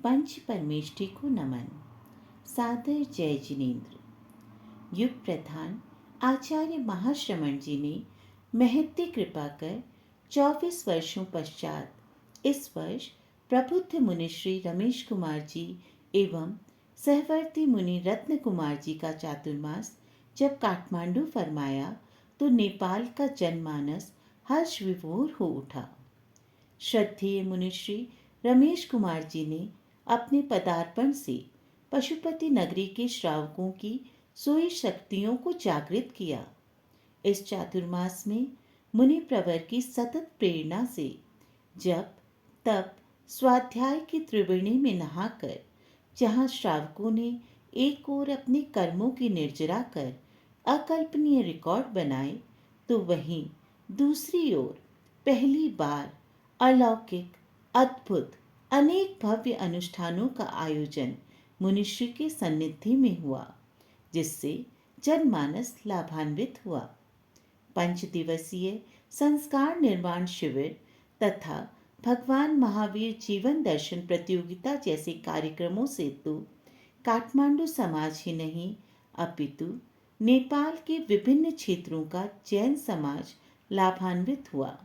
पंच परमेष्ठी को नमन। सादर जय जिनेन्द्र। युग प्रधान आचार्य महाश्रमण जी ने महत्ती कृपा कर 24 वर्षों पश्चात इस वर्ष प्रबुद्ध मुनि श्री रमेश कुमार जी एवं सहवर्ती मुनि रत्न कुमार जी का चातुर्मास जब काठमांडू फरमाया तो नेपाल का जनमानस हर्ष विभोर हो उठा। श्रद्धेय मुनिश्री रमेश कुमार जी ने अपने पदार्पण से पशुपति नगरी के श्रावकों की सोई शक्तियों को जागृत किया। इस चातुर्मास में मुनि प्रवर की सतत प्रेरणा से जब तब स्वाध्याय की त्रिवेणी में नहाकर जहाँ श्रावकों ने एक ओर अपने कर्मों की निर्जरा कर अकल्पनीय रिकॉर्ड बनाए तो वहीं दूसरी ओर पहली बार अलौकिक अद्भुत अनेक भव्य अनुष्ठानों का आयोजन मुनिश्री के सन्निधि में हुआ, जिससे जनमानस लाभान्वित हुआ। 5 दिवसीय संस्कार निर्माण शिविर तथा भगवान महावीर जीवन दर्शन प्रतियोगिता जैसे कार्यक्रमों से तो काठमांडू समाज ही नहीं अपितु नेपाल के विभिन्न क्षेत्रों का जैन समाज लाभान्वित हुआ।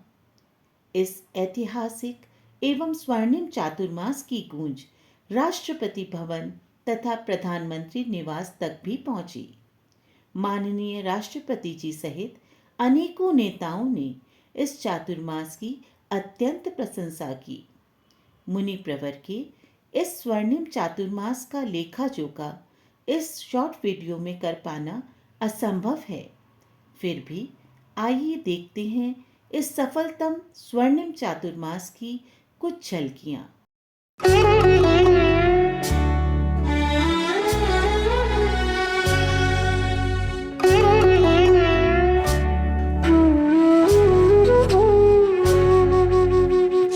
इस ऐतिहासिक एवं स्वर्णिम चातुर्मास की गूंज राष्ट्रपति भवन तथा प्रधानमंत्री निवास तक भी पहुंची। माननीय राष्ट्रपति जी सहित अनेकों नेताओं ने इस चातुर्मास की अत्यंत प्रशंसा की। मुनि प्रवर के इस स्वर्णिम चातुर्मास का लेखा जोखा इस शॉर्ट वीडियो में कर पाना असंभव है। फिर भी आइए देखते हैं इस सफलतम स्वर्णिम चातुर्मास की कुछ झलकियां।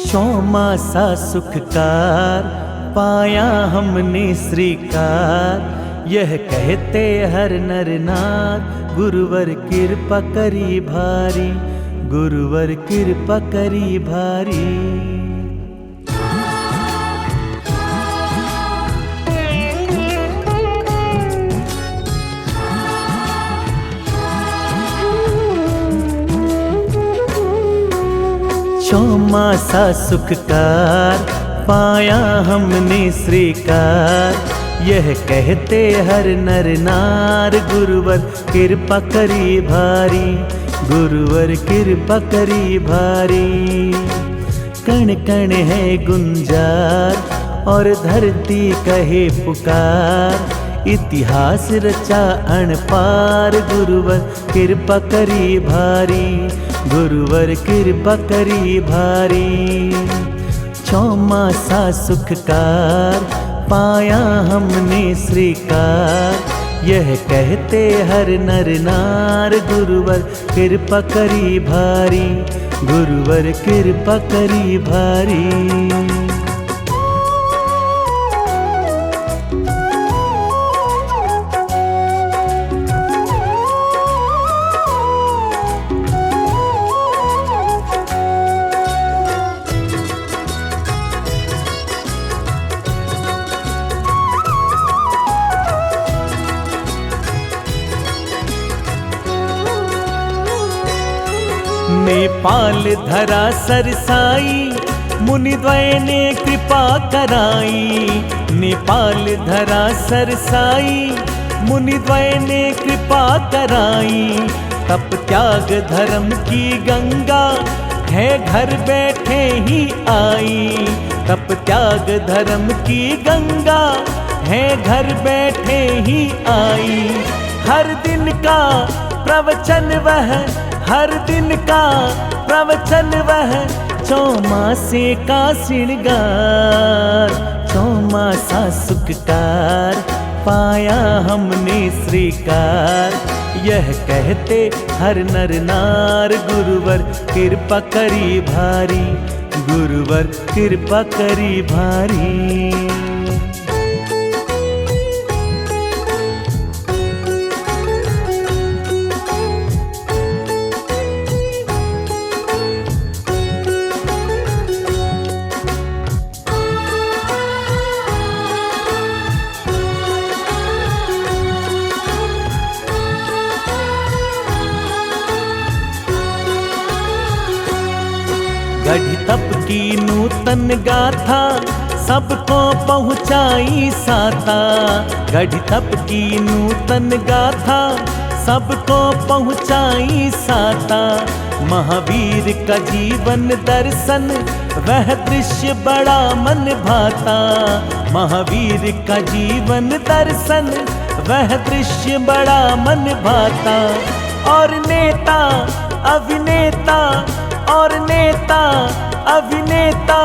चौमासा सुखकार पाया हमने श्रीकार, यह कहते हर नर नार गुरुवर कृपा करी भारी, गुरुवर कृपा करी भारी। चौमासा सुखकार पाया हमने श्रीकार, यह कहते हर नर नार गुरुवर कृपा करी भारी, गुरुवर कृपा करी भारी। कण कण है गुंजार और धरती कहे पुकार, इतिहास रचा अणपार गुरुवर कृपा करी भारी, गुरुवर कृपा करी भारी। चौमासा सुखकार पाया हमने श्रीकार, यह कहते हर नर नार गुरुवर कृपा करी भारी, गुरुवर कृपा करी भारी। नेपाल धरा सरसाई मुनिद्वय ने कृपा कराई, नेपाल धरा सरसाई मुनिद्वय ने कृपा कराई। तप त्याग धर्म की गंगा है घर बैठे ही आई, तप त्याग धर्म की गंगा है घर बैठे ही आई। हर दिन का प्रवचन वह, हर दिन का प्रवचन वह, चौमासे का श्रृंगार। चौमासा सुखकार पाया हमने श्रीकार, यह कहते हर नर नार गुरुवर कृपा करी भारी, गुरुवर कृपा करी भारी। नूतन गाथा सबको पहुँचाई साता। गढ़ी तप की नूतन गाथा सबको पहुँचाई साता। महावीर का जीवन दर्शन वह दृश्य बड़ा मन भाता। महावीर का जीवन दर्शन वह दृश्य बड़ा मन भाता। और नेता अभिनेता और नेता अभिनेता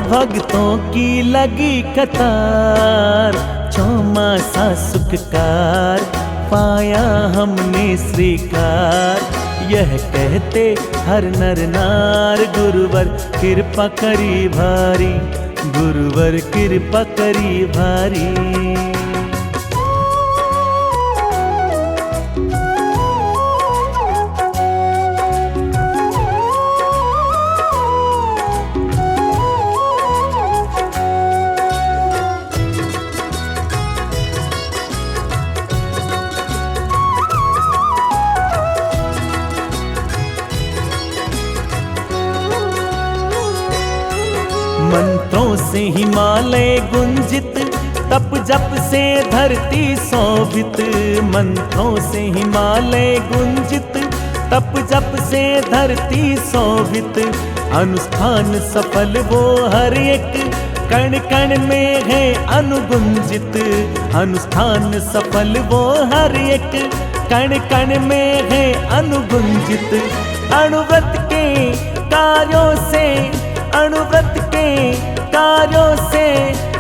भक्तों की लगी कतार। चौमासा सुखकार पाया हमने श्रीकार। यह कहते हर नर नार गुरुवर कृपा करी भारी। गुरुवर कृपा करी भारी। मंत्रों से हिमालय गुंजित तप जप से धरती शोभित। मंत्रों से हिमालय गुंजित तप जप से धरती शोभित। अनुष्ठान सफल वो हर एक कण कण में है अनुगुंजित। अनुष्ठान सफल वो हर एक कण कण में है अनुगुंजित। अणुव्रत के कार्यों से अणुव्रत के कार्यों से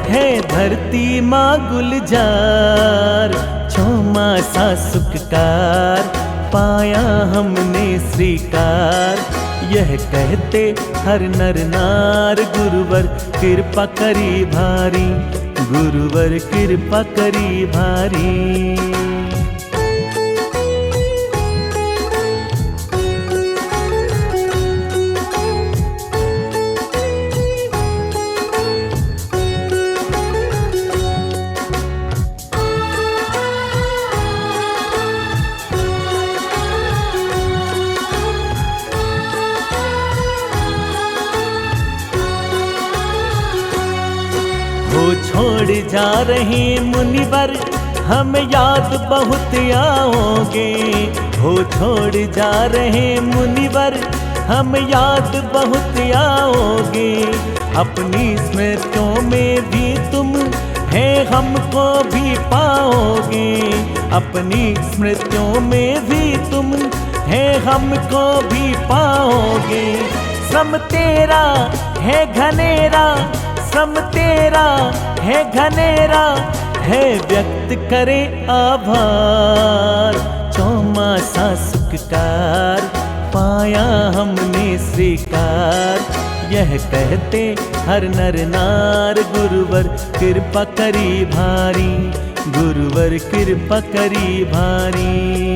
है धरती माँ गुलजार। चौमासा सुखकार पाया हमने श्रीकार। यह कहते हर नर नार गुरुवर कृपा करी भारी। गुरुवर कृपा करी भारी। वो छोड़ जा रहे मुनिवर हम याद बहुत आओगे। वो छोड़ जा रहे मुनिवर हम याद बहुत आओगे। अपनी स्मृतियों में भी तुम है हमको भी पाओगे। अपनी स्मृतियों में भी तुम है हमको भी पाओगे। श्रम तेरा है घनेरा श्रम तेरा है घनेरा है व्यक्त करे आभार। चौमासा सुखकार पाया हमने श्रीकार। यह कहते हर नर नार गुरुवर कृपा करी भारी। गुरुवर कृपा करी भारी।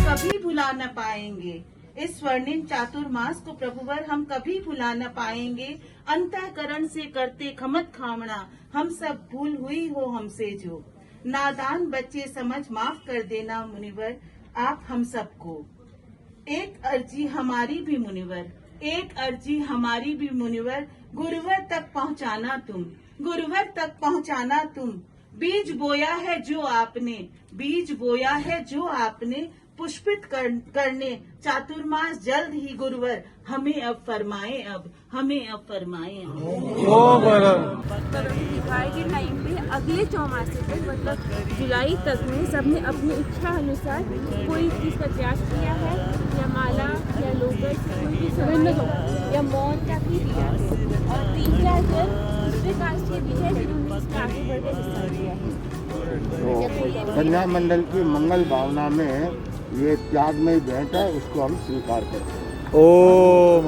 कभी भुला न पाएंगे इस स्वर्णिम चातुर्मास को प्रभुवर हम कभी भुला न पाएंगे। अंतःकरण से करते खमत खामना हम सब भूल हुई हो हमसे जो। नादान बच्चे समझ माफ कर देना मुनिवर आप हम सबको। एक अर्जी हमारी भी मुनिवर एक अर्जी हमारी भी मुनिवर। गुरुवर तक पहुंचाना तुम गुरुवर तक पहुंचाना तुम। बीज बोया है जो आपने बीज बोया है जो आपने पुष्पित करने चातुर्मास जल्द ही गुरुवर हमें अब फरमाए हमें अब फरमाए जुलाई के टाइम पे अगले चौमासे तक मतलब जुलाई तक में सबने अपनी इच्छा अनुसार कोई चीज़ का त्याग किया है या माला या लोगर कोई भी समय या मौन का भी दिया है। और 3 दूसरे कास्ट के भी है जिन्होंने इसमें आगे बढ़कर हिस्सा लिया है। तो कन्या मंडल की मंगल भावना में ये त्यागमय भेंट है, इसको हम स्वीकार करते हैं। ओम